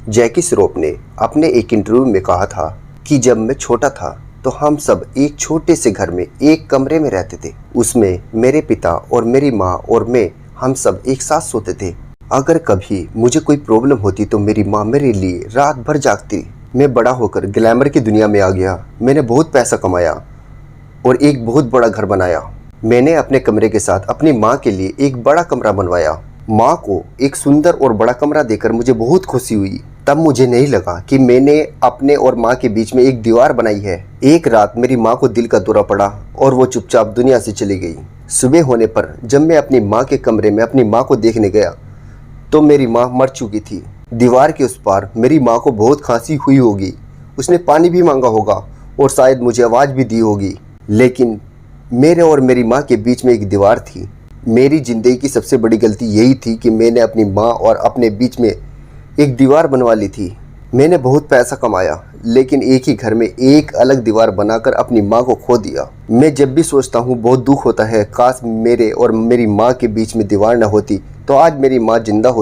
जैकी श्रॉफ ने अपने एक इंटरव्यू में कहा था कि जब मैं छोटा था तो हम सब एक छोटे से घर में एक कमरे में रहते थे। उसमें मेरे पिता और मेरी माँ और मैं हम सब एक साथ सोते थे। अगर कभी मुझे कोई प्रॉब्लम होती तो मेरी माँ मेरे लिए रात भर जागती। मैं बड़ा होकर ग्लैमर की दुनिया में आ गया। मैंने बहुत पैसा कमाया और एक बहुत बड़ा घर बनाया। मैंने अपने कमरे के साथ अपनी माँ के लिए एक बड़ा कमरा बनवाया। माँ को एक सुंदर और बड़ा कमरा देकर मुझे बहुत खुशी हुई। तब मुझे नहीं लगा कि मैंने अपने और माँ के बीच में एक दीवार बनाई है। एक रात मेरी माँ को दिल का दौरा पड़ा और वो चुपचाप दुनिया से चली गई। सुबह होने पर जब मैं अपनी माँ के कमरे में अपनी माँ को देखने गया तो मेरी माँ मर चुकी थी। दीवार के उस पार मेरी माँ को बहुत खांसी हुई होगी। उसने पानी भी मांगा होगा और शायद मुझे आवाज़ भी दी होगी। लेकिन मेरे और मेरी माँ के बीच में एक दीवार थी। मेरी ज़िंदगी की सबसे बड़ी गलती यही थी कि मैंने अपनी माँ और अपने बीच में एक दीवार बनवा ली थी। मैंने बहुत पैसा कमाया लेकिन एक ही घर में एक अलग दीवार बनाकर अपनी माँ को खो दिया। मैं जब भी सोचता हूँ बहुत दुख होता है। काश मेरे और मेरी माँ के बीच में दीवार न होती तो आज मेरी माँ जिंदा होती।